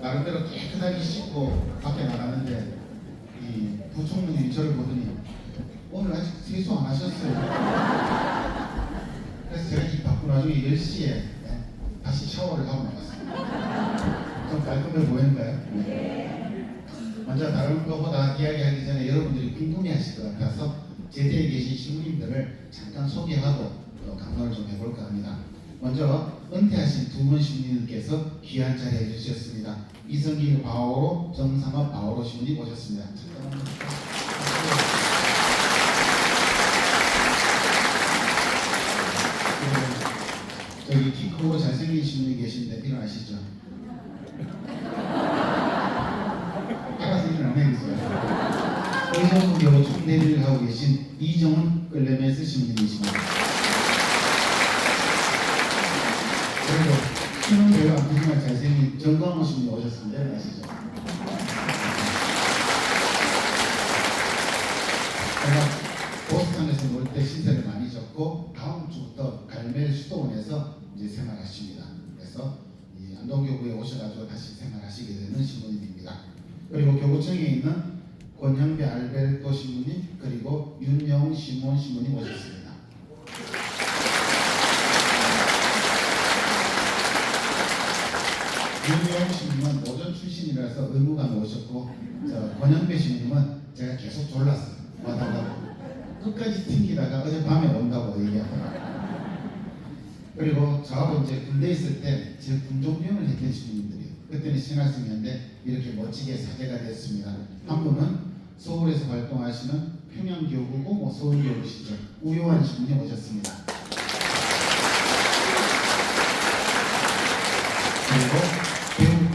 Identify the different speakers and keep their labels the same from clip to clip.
Speaker 1: 나름대로 깨끗하게 씻고 밖에 나가는데 이 부총무님이 저를 보더니 오늘 아직 세수 안 하셨어요. 그래서 제가 이 바쁜 와중에 10시에 다시 샤워를 하고 나갔습니다. 좀 깔끔해 보이는가요? 네. 먼저 다른 것보다 이야기하기 전에 여러분들이 궁금해하실 것 같아서 제대에 계신 신부님들을 잠깐 소개하고 강론을 좀 해볼까 합니다. 먼저 은퇴하신 두 분 신부님께서 귀한 자리에 해주셨습니다. 이성길 바오로, 정상업 바오로 신부님 오셨습니다. 저기 키 크고 잘생긴 신부님 계신데 일어나시죠. 알아서 일어나면 되죠. 의정부교 총대리를 하고 계신 이정훈 끌레메스 신부님이십니다. 그리고 키는 별로 안 크지만 잘생긴 정광호 신부님 오셨습니다. 일어나시죠. 제가 보스턴에서 놀 때 신세를 많이 졌고 다음 주부터 갈멜 수도원에서 이제 생활하십니다. 그래서 이 안동교구에 오셔가지고 다시 생활하시게 되는 신부님입니다. 그리고 교구청에 있는 권형배 알베르토 신부님 그리고 윤영웅 시몬 신부님 오셨습니다. 윤영웅 신부님은 오전 출신이라서 의무감이 오셨고 권형배 신부님은 제가 계속 졸랐어요. 와달라고 끝까지 튕기다가 어젯밤에 온다고 얘기하더라고요. 그리고 저하고 이제 군대에 있을 때 제 군종병을 했던 신부님들이에요. 그때는 신학생이었는데 이렇게 멋지게 사제가 됐습니다. 한 분은 서울에서 활동하시는 평양교구고 서울교구시죠. 우요한 신부님 오셨습니다. 그리고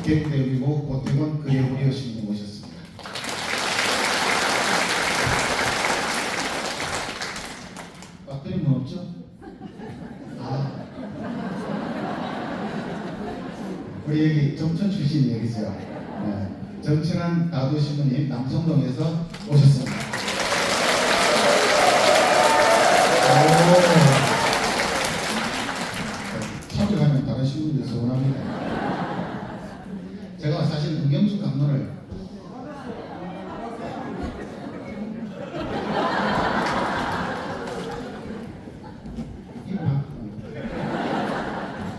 Speaker 1: 배우대우이고 고태건 그레고리오 신부님 오셨습니다. 배터리 뭐 없죠? 우리 여기 정천 출신이 여기죠. 네. 정천한 나도 신부님 남성동에서 오셨습니다. 촬영하면 다른 신부님들 서운합니다. 제가 사실 은경주 강론을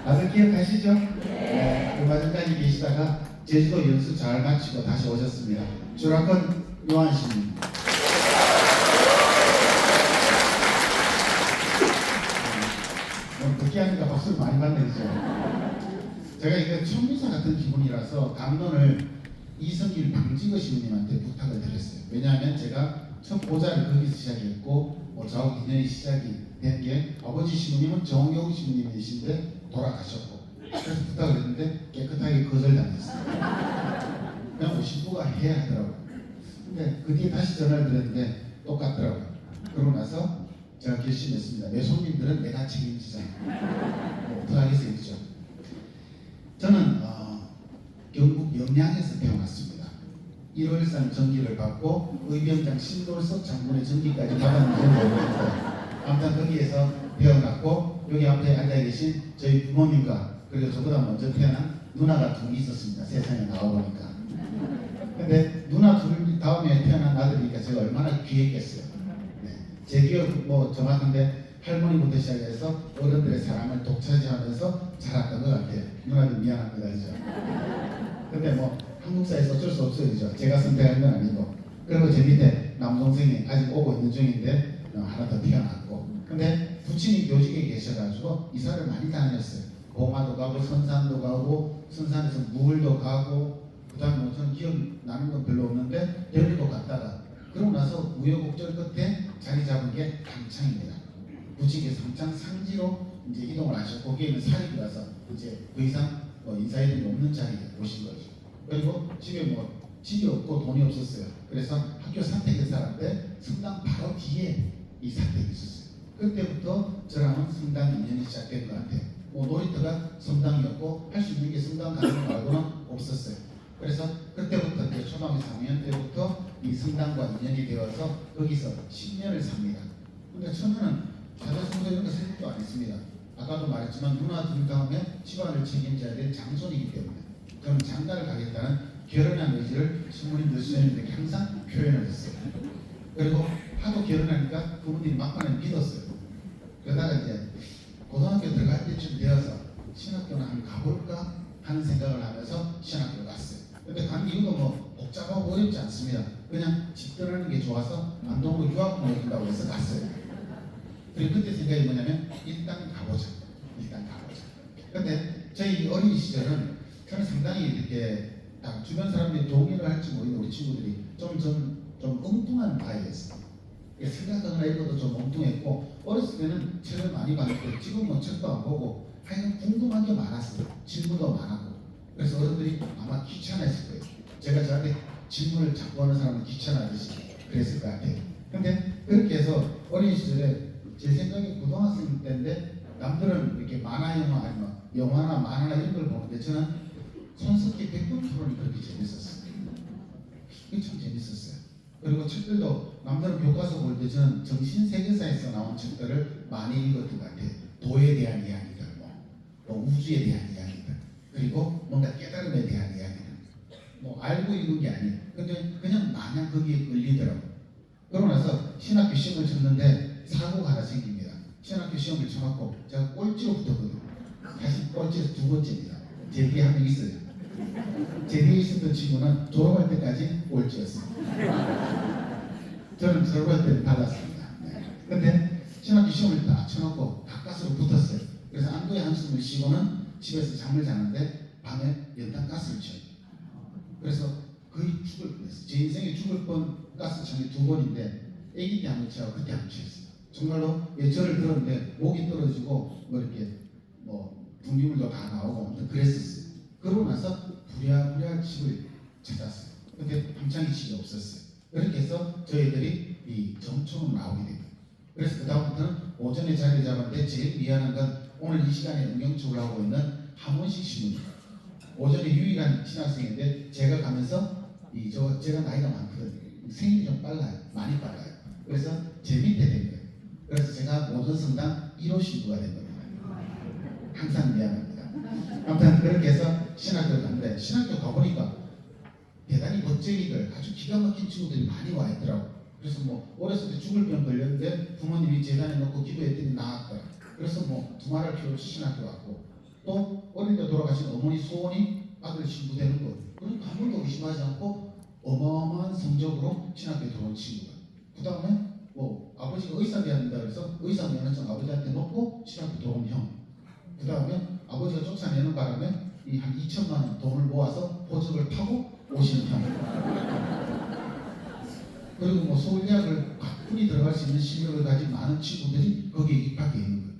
Speaker 1: 다들 기억하시죠? 네. 얼마 전까지 계시다가 제주도 연수 잘 마치고 다시 오셨습니다. 주락권 요한신. 듣기 하니까 박수를 많이 받네죠. 제가 이게 천미사 같은 기분이라서 강론을 이성길 방직의 신부님한테 부탁을 드렸어요. 왜냐하면 제가 첫 보좌를 거기서 시작했고 저하고 인연이 시작이 된 게 아버지 신부님은 정용 신부님이신데 돌아가셨고 그래서 부탁을 했는데 깨끗하게 거절당했어요. 그냥 신부가 해야 하더라고요. 근데 그 뒤에 다시 전화를 드렸는데 똑같더라고요. 그러고 나서 제가 결심했습니다. 내 손님들은 내가 책임지자. 어떡하겠어요. 저는 경북 영양에서 태어났습니다. 1월산 전기를 받고 의병장 신돌석 장군의 전기까지 받았는지 모르겠어요. 아무튼 거기에서 태어났고 여기 앞에 앉아 계신 저희 부모님과 그리고 저보다 먼저 태어난 누나가 둘이 있었습니다. 세상에 나와보니까. 근데 누나 둘 다음에 태어난 아들이니까 제가 얼마나 귀했겠어요. 네. 제 기억 정확한데 할머니부터 시작해서 어른들의 사랑을 독차지하면서 자랐던 것 같아요. 누나들 미안합니다. 그죠? 근데 한국 사회에서 어쩔 수 없어요. 그죠? 제가 선택한 건 아니고. 그리고 제 밑에 남동생이 아직 오고 있는 중인데 하나 더 태어났고. 근데 부친이 교직에 계셔가지고 이사를 많이 다녔어요. 봉화도 가고 선산도 가고 선산에서 무을도 가고 그 다음에 저는 기억나는 건 별로 없는데 여기도 갔다가 그러고 나서 우여곡절 끝에 자리 잡은 게 당창입니다. 부친께서 당창 상지로 이제 이동을 하셨고 거기에는 사립이라서 이제 더 이상 인사이동이 없는 자리에 오신 거죠. 그리고 집에 집이 없고 돈이 없었어요. 그래서 학교 사택에 살았는데 성당 바로 뒤에 이 사택이 있었어요. 그때부터 저랑은 성당 인연이 시작된 것 같아요. 놀이터가 성당이었고 할 수 있는 게 성당 가는 거 말고는 없었어요. 그래서 그때부터 이제 초등학교 4학년 때부터 이 성당과 인연이 되어서 거기서 10년을 삽니다. 근데 처음에는 사자성서 이런 거 생각도 안 했습니다. 아까도 말했지만 누나 둘 다음에 집안을 책임져야 될 장손이기 때문에 저는 장가를 가겠다는 결혼한 의지를 신부님들 수녀님들에게 항상 표현을 했어요. 그리고 하도 결혼하니까 그분들이 막판에 믿었어요. 그러다가 이제 고등학교 들어갈 때쯤 되어서 신학교는 한번 가볼까 하는 생각을 하면서 신학교를 갔어요. 근데 간 이유도 뭐 복잡하고 어렵지 않습니다. 그냥 집 떠나는 게 좋아서 안동으로 유학 보내준다고 해서 갔어요. 그리고 그때 생각이 뭐냐면 일단 가보자. 근데 저희 어린 시절은 저는 상당히 이렇게 주변 사람들이 동의를 할지 모르는 우리 친구들이 좀 엉뚱한 나이였어요. 생각하거나 이런 것도 좀 엉뚱했고 어렸을 때는 책을 많이 봤는데 지금은 책도 안 보고 하여간 궁금한 게 많았어요. 질문도 많았고 그래서 어른들이 아마 귀찮아했을 거예요. 제가 저한테 질문을 자꾸 하는 사람은 귀찮아하듯이 그랬을 것 같아요. 근데 그렇게 해서 어린 시절에 제 생각에 고등학생 때인데 남들은 이렇게 만화 영화 아니면 영화나 만화나 이런 걸 보는데 저는 손석희 백분 토론이 그렇게 재밌었어요. 그게 참 재밌었어요. 그리고 책들도 남들은 교과서 볼 때 저는 정신세계사에서 나온 책들을 많이 읽었던 것 같아요. 도에 대한 이야기들, 뭐 우주에 대한 이야기들, 그리고 뭔가 깨달음에 대한 이야기들. 뭐 알고 읽은 게 아니에요. 근데 그냥 마냥 거기에 끌리더라고요. 그러고 나서 신학교 시험을 쳤는데 사고가 하나 생깁니다. 신학교 시험을 쳐놓고 제가 꼴찌로 붙었거든요. 다시 꼴찌에서 두 번째입니다. 제 뒤에 한 명 있어요. 제 뒤에 있었던 친구는 졸업할 때까지 꼴찌였습니다. 저는 졸업할 때는 달랐습니다. 근데 신학교 시험을 딱 쳐놓고 가까스로 붙었어요. 그래서 안도의 한숨을 쉬고는 집에서 잠을 자는데 밤에 연탄가스를 쳐요. 그래서 거의 죽을 뻔했어요. 제 인생에 죽을 뻔 가스청이 두 번인데 아기 때 한 번 치고 그때 한 번 치였어요. 정말로 예절을 들었는데 목이 떨어지고 뭐 이렇게 뭐 분기물도 다 나오고 아무튼 그랬었어요. 그러고 나서 부랴부랴 집을 찾았어요. 근데 밤창이 집이 없었어요. 그렇게 해서 저희들이 이 정초로 나오게 됩니다. 그래서 그 다음부터는 오전에 자리 잡았는데 제일 미안한 건 오늘 이 시간에 응용축을 하고 있는 함원식 신부입니다. 오전에 유일한 신학생인데 제가 가면서 제가 나이가 많거든요. 생일이 좀 빨라요. 많이 빨라요. 그래서 제 밑에 된 거예요. 그래서 제가 모든 성당 1호 신부가 된 겁니다. 항상 미안합니다. 아무튼 그렇게 해서 신학교를 갔는데 신학교 가보니까 대단히 멋쟁이들 아주 기가 막힌 친구들이 많이 와 있더라고. 그래서 뭐 어렸을 때 죽을 병 걸렸는데 부모님이 재단에 넣고 기도했더니 나았더라. 그래서 뭐 두말할 필요 없이 신학교 왔고 또 어릴 때 돌아가신 어머니 소원이 아들 신부 되는 거. 그런 아무도 의심하지 않고 어마어마한 성적으로 신학교에 들어온 친구가. 그 다음에 뭐 아버지가 의사 돼야 된다 그래서 의사 면허증 아버지한테 놓고 신학교 들어온 형. 그 다음에 아버지가 쫓아내는 바람에 한 2천만 원 돈을 모아서 보석을 파고 오시는 형. 그리고 뭐 서울대학을 가뿐히 들어갈 수 있는 실력을 가진 많은 친구들이 거기에 입학해 있는 거예요.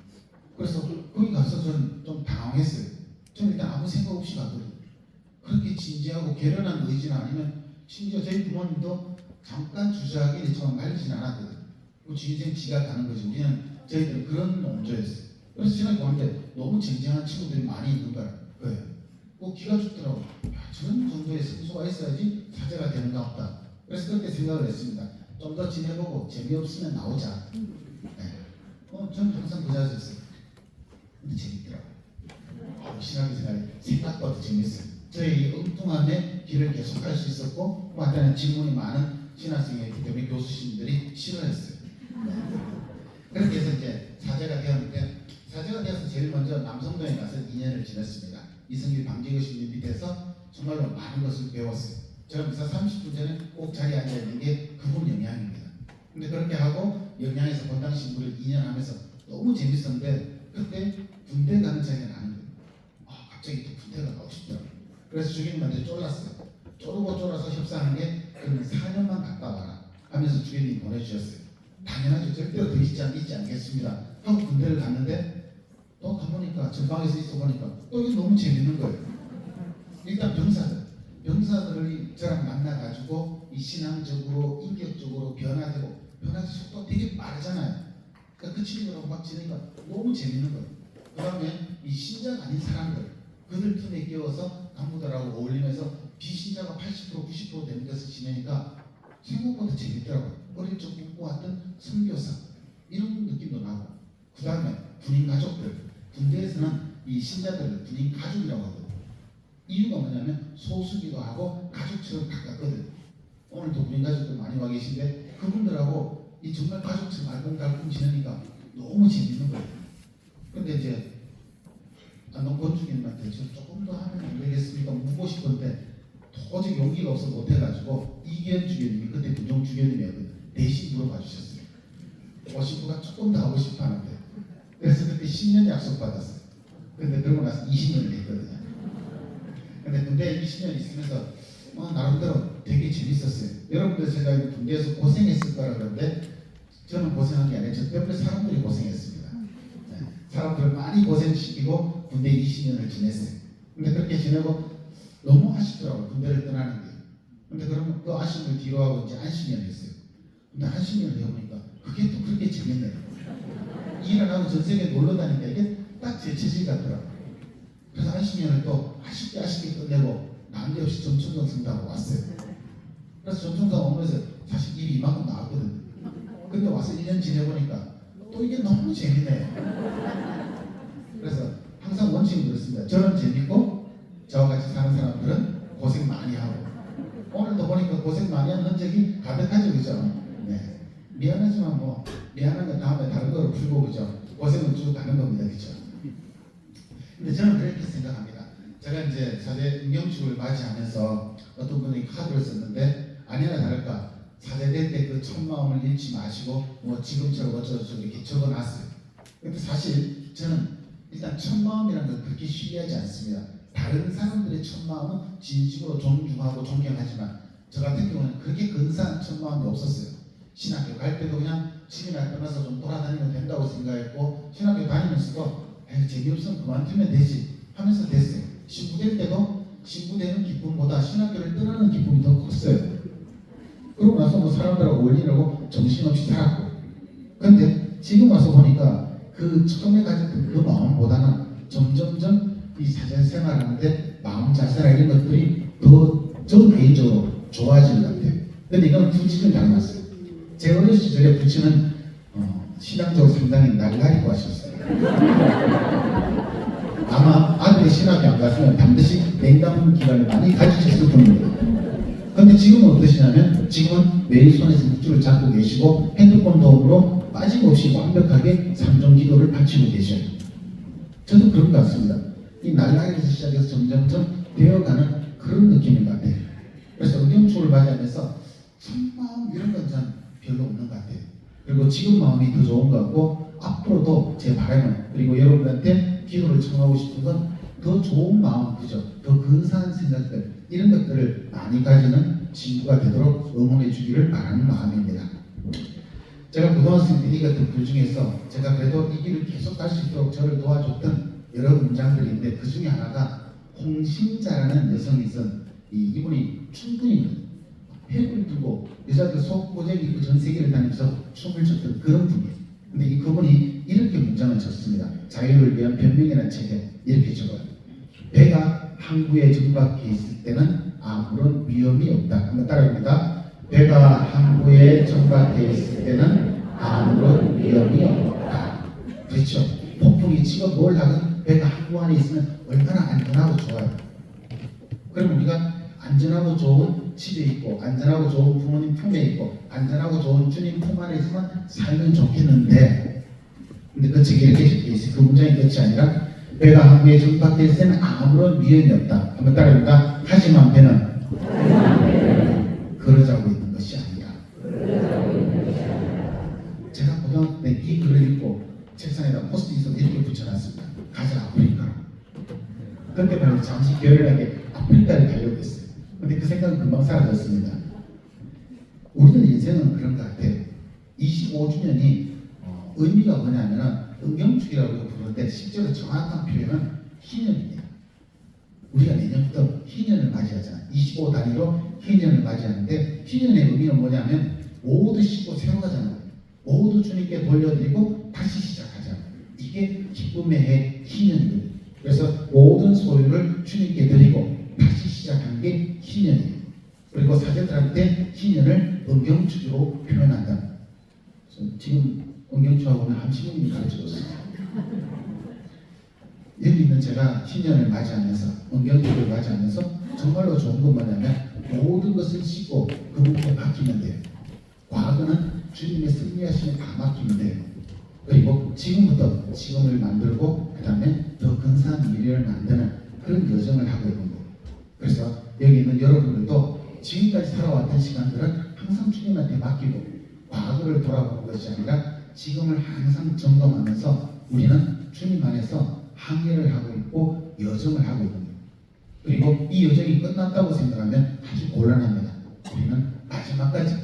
Speaker 1: 그래서 거기 가서 저는 좀 당황했어요. 저는 일단 아무 생각 없이 가거든요. 그렇게 진지하고 결연한 의지는 아니면 심지어 저희 부모님도 잠깐 주저하긴 했지만 말리진 않았거든요. 지 인생 지가 가는 거지. 저희들은 그런 온조였어요. 그래서 제가 보는데 너무 쟁쟁한 친구들이 많이 있는 거예요. 꼭 기가 죽더라고. 저런 정도의 성소가 있어야지 사제가 되는가 보다. 그래서 그렇게 생각을 했습니다. 좀 더 지내보고 재미없으면 나오자. 저는 항상 그 자세였어요. 근데 재밌더라고요. 신학교 생활이 생각보다 재밌어요. 저의 엉뚱함에 길을 계속 갈 수 있었고 마땅한 질문이 많은 신학생이었기 때문에 교수님들이 싫어했어요. 그렇게 해서 이제 사제가 되었는데 사제가 되어서 제일 먼저 남성동에 가서 2년을 지냈습니다. 이성길 방지교 신님 밑에서 정말로 많은 것을 배웠어요. 저는 그래서 30분 전에 꼭 자리에 앉아있는 게 그분 영향입니다. 근데 그렇게 하고 영향에서 본당 신부를 2년 하면서 너무 재밌었는데 그때 군대 가는 자리가 나는 거예요. 갑자기 또 군대가 가고 싶더라고요. 그래서 주교님한테 쫄랐어요. 쪼르고 쫄아서 협상한 게 그러면 4년만 갔다 와라 하면서 주교님이 보내주셨어요. 당연하죠. 절대로 더 있지 않겠습니다. 하고 군대를 갔는데 또 가보니까 전방에서 있어보니까 또 이게 너무 재밌는 거예요. 일단 병사들이 저랑 만나가지고 이 신앙적으로 인격적으로 변화되고 속도가 되게 빠르잖아요. 그러니까 그 친구들하고 막 지내니까 너무 재밌는 거예요. 그 다음에 이 신자가 아닌 사람들 그들 틈에 끼워서 간부들하고 어울리면서 비신자가 80% 90% 되는 데서 지내니까 생각보다 재밌더라고요. 어릴 적 꿈꿔왔던 선교사 이런 느낌도 나고 그 다음에 군인 가족들 군대에서는 이 신자들을 군인 가족이라고 하거든요. 이 이유가 뭐냐면 소수기도 하고 가족처럼 가깝거든. 오늘도 우리 가족들 많이 와 계신데 그분들하고 이 정말 가족처럼 알콩달콩 지내니까 너무 재밌는 거예요. 근데 이제 안동 건축인한테 저 조금 더 하면 안 되겠습니까? 묻고 싶은데 도저히 용기가 없어 못해가지고 이기현 주교님이 그때 부종 주교님이었거든. 대신 물어봐 주셨어요. 오신부가 조금 더 하고 싶어 하는데 그래서 그때 10년 약속 받았어요. 근데 그러고 나서 20년을 했거든요. 근데 군대에 20년 있으면서 나름대로 되게 재밌었어요. 여러분들 생각에 군대에서 고생했을 거라 그러는데 저는 고생한 게 아니라 저 때문에 사람들이 고생했습니다. 네. 사람들을 많이 고생시키고 군대 20년을 지냈어요. 근데 그렇게 지내고 너무 아쉽더라고요. 군대를 떠나는 게. 근데 그러면 그 아쉬움을 뒤로 하고 이제 안식년을 했어요. 근데 안식년을 해보니까 그게 또 그렇게 재밌네요. 일을 하고 전 세계 놀러 다니니까 이게 딱 제 체질 같더라고요. 그래서 안식년을 또 아쉽게 끝내고 난데없이 전충성 쓴다고 왔어요. 그래서 전충성 오면서 사실 일이 이만큼 나왔거든요. 근데 와서 1년 지내보니까 또 이게 너무 재밌네요. 그래서 항상 원칙은 그렇습니다. 저는 재밌고 저와 같이 사는 사람들은 고생 많이 하고 오늘도 보니까 고생 많이 한 흔적이 가득하죠. 그죠? 네. 미안하지만 뭐 미안한 건 다음에 다른 거로 풀고 그죠? 고생은 쭉 가는 겁니다. 그죠? 근데 저는 그렇게 생각합니다. 제가 이제 사제 은경축을 맞이하면서 어떤 분이 카드를 썼는데 아니나 다를까 사제될 때 그 첫 마음을 잃지 마시고 뭐 지금처럼 어쩌고저쩌고 이렇게 적어놨어요. 근데 사실 저는 일단 첫 마음이라는 걸 그렇게 신뢰하지 않습니다. 다른 사람들의 첫 마음은 진심으로 존중하고 존경하지만 저 같은 경우는 그렇게 근사한 첫 마음이 없었어요. 신학교 갈 때도 그냥 집이나 떠나서 좀 돌아다니면 된다고 생각했고 신학교 다니면서도 재미없으면 그만두면 되지 하면서 됐어요. 신부 될 때도 신부 되는 기쁨보다 신학교를 떠나는 기쁨이 더 컸어요. 그러고 나서 뭐 사람들하고 어울리려고 정신없이 살았고 근데 지금 와서 보니까 그 처음에 가졌던 그 마음보다는 점점점 이 사제 생활하는데 마음 자세나 이런 것들이 더 전 개인적으로 좋아지는 것 같아요. 근데 이건 부친을 닮았어요. 제 어렸을 시절에 부친은 신앙적으로 상당히 날라리고 하셨어요. 아마 아들이 신학교 안 갔으면 반드시 냉담 기간을 많이 가지셨을 겁니다. 근데 지금은 어떠시냐면 지금은 매일 손에서 묵주를 잡고 계시고 핸드폰 도움으로 빠짐없이 완벽하게 삼종 기도를 바치고 계셔요. 저도 그런 것 같습니다. 이 날라리에서 시작해서 점점점 되어가는 그런 느낌인 것 같아요. 그래서 은경축을 맞이하면서 참마음 이런 건 전 별로 없는 것 같아요. 그리고 지금 마음이 더 좋은 것 같고 앞으로도 제 바람은 그리고 여러분한테 기도를 청하고 싶은 건 더 좋은 마음, 그죠? 더 근사한 생각들 이런 것들을 많이 가지는 친구가 되도록 응원해 주기를 바라는 마음입니다. 제가 고등학생 때 읽었던 글 중에서 제가 그래도 이 길을 계속 갈 수 있도록 저를 도와줬던 여러 문장들인데 그 중에 하나가 홍신자라는 여성이 쓴 이분이 충분히 폐를 두고 여자들 속고쟁이 입고 전 세계를 다니면서 춤을 췄던 그런 분이에요. 근데 이 그분이 이렇게 문장을 쳤습니다. 자유를 위한 변명이라는 책에 이렇게 적어요. 배가 항구에 정박해 있을 때는 아무런 위험이 없다. 한번 따라합니다. 배가 항구에 정박해 있을 때는 아무런 위험이 없다. 그렇죠. 폭풍이 치고 뭘 하든 배가 항구 안에 있으면 얼마나 안전하고 좋아요. 그럼 우리가 안전하고 좋은 집에 있고 안전하고 좋은 부모님 품에 있고 안전하고 좋은 주님 품 안에 있으면 살면 좋겠는데 근데 그 책에 이렇게 적혀있어요. 그 문장이 끝이 아니라 배가 항구에 정박될 때는 아무런 위험이 없다. 한번 따라해볼까? 하지만 배는 그러자고 있는 것이 아니라 제가 고등학교 때 이 글을 읽고 책상에다 포스트잇을 이렇게 붙여놨습니다. 가자 아프리카로. 그때만 잠시 결연하게 아프리카를 가려고 했어요. 근데 그 생각은 금방 사라졌습니다. 우리는 인생은 그런 것 같아요. 25주년이 의미가 뭐냐면 은경축이라고 부르는데 실제로 정확한 표현은 희년입니다. 우리가 내년부터 희년을 맞이하잖아요. 25 단위로 희년을 맞이하는데 희년의 의미는 뭐냐면 모두 씻고 새로 가잖아요. 모두 주님께 돌려드리고 다시 시작하자. 이게 기쁨의 해 희년이거든요. 그래서 모든 소유를 주님께 드리고 다시 시작한 게 희년이에요. 그리고 사제들한테 희년을 은경축으로 표현한다. 지금 은경축하고는 함시모님이 가르쳐줬어요. 여기 있는 제가 신년을 맞이하면서 은경기를 맞이하면서 정말로 좋은 건 뭐냐면 모든 것을 씻고 그분께 맡기면 돼요. 과거는 주님의 승리하심에 다 맡기면 돼요. 그리고 지금부터 지금을 만들고 그 다음에 더 근사한 미래를 만드는 그런 여정을 하고 있는 거예요. 그래서 여기 있는 여러분들도 지금까지 살아왔던 시간들은 항상 주님한테 맡기고 과거를 돌아보는 것이 아니라 지금을 항상 점검하면서 우리는 주님 안에서 항해를 하고 있고 여정을 하고 있는 거예요. 그리고 이 여정이 끝났다고 생각하면 아주 곤란합니다. 우리는 마지막까지,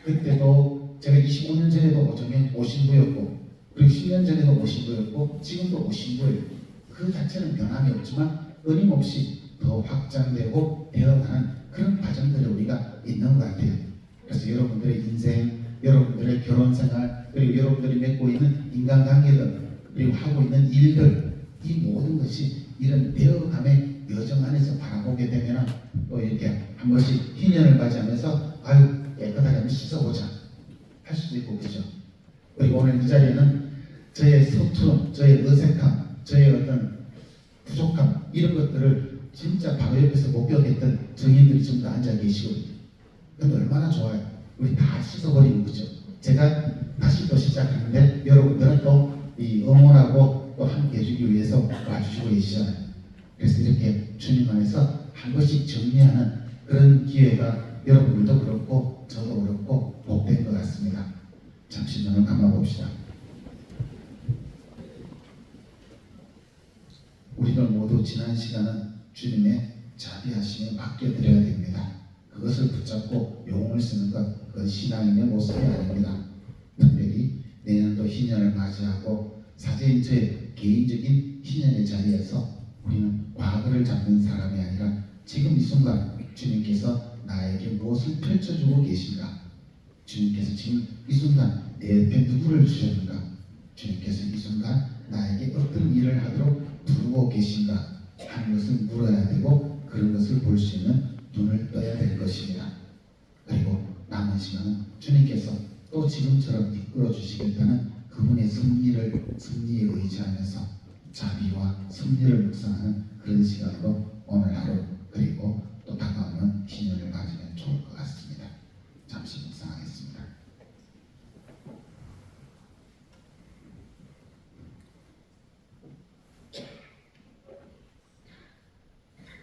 Speaker 1: 그때도 제가 25년 전에도 오신부였고 그리고 10년 전에도 오신부였고 지금도 오신부예요. 그 자체는 변함이 없지만 끊임없이 더 확장되고 되어가는 그런 과정들이 우리가 있는 것 같아요. 그래서 여러분들의 인생, 여러분들의 결혼생활, 그리고 여러분들이 맺고 있는 인간관계들, 그리고 하고 있는 일들, 이 모든 것이 이런 되어감의 여정 안에서 바라보게 되면 또 이렇게 한 번씩 희년을 맞이하면서 아유 깨끗하게 한번 씻어보자 할 수도 있고, 그죠? 그리고 오늘 이 자리에는 저의 서투름, 저의 어색함, 저의 어떤 부족함, 이런 것들을 진짜 바로 옆에서 목격했던 정인들이 좀 더 앉아 계시거든요. 근데 얼마나 좋아요. 우리 다 씻어버리는 거죠. 제가 다시 또 시작하는데 여러분들은 또 이 응원하고 또 함께 해주기 위해서 와주시고 계시잖아요. 그래서 이렇게 주님 안에서 한 번씩 정리하는 그런 기회가 여러분들도 그렇고 저도 그렇고 복된 것 같습니다. 잠시 눈을 감아봅시다. 우리들 모두 지난 시간은 주님의 자비하심에 맡겨드려야 됩니다. 그것을 붙잡고 용을 쓰는 것, 그건 신앙인의 모습이 아닙니다. 특별히 내년도 희년을 맞이하고 사제인 저의 개인적인 희년의 자리에서 우리는 과거를 잡는 사람이 아니라 지금 이 순간 주님께서 나에게 무엇을 펼쳐주고 계신가? 주님께서 지금 이 순간 내 옆에 누구를 주셨는가? 주님께서 이 순간 나에게 어떤 일을 하도록 두고 계신가? 하는 것을 물어야 되고 그런 것을 볼 수 있는 눈을 떠야 될 것입니다. 그리고 남은 시간은 주님께서 또 지금처럼 이끌어 주시겠다는 그분의 승리에 의지하면서 자비와 승리를 묵상하는 그런 시간으로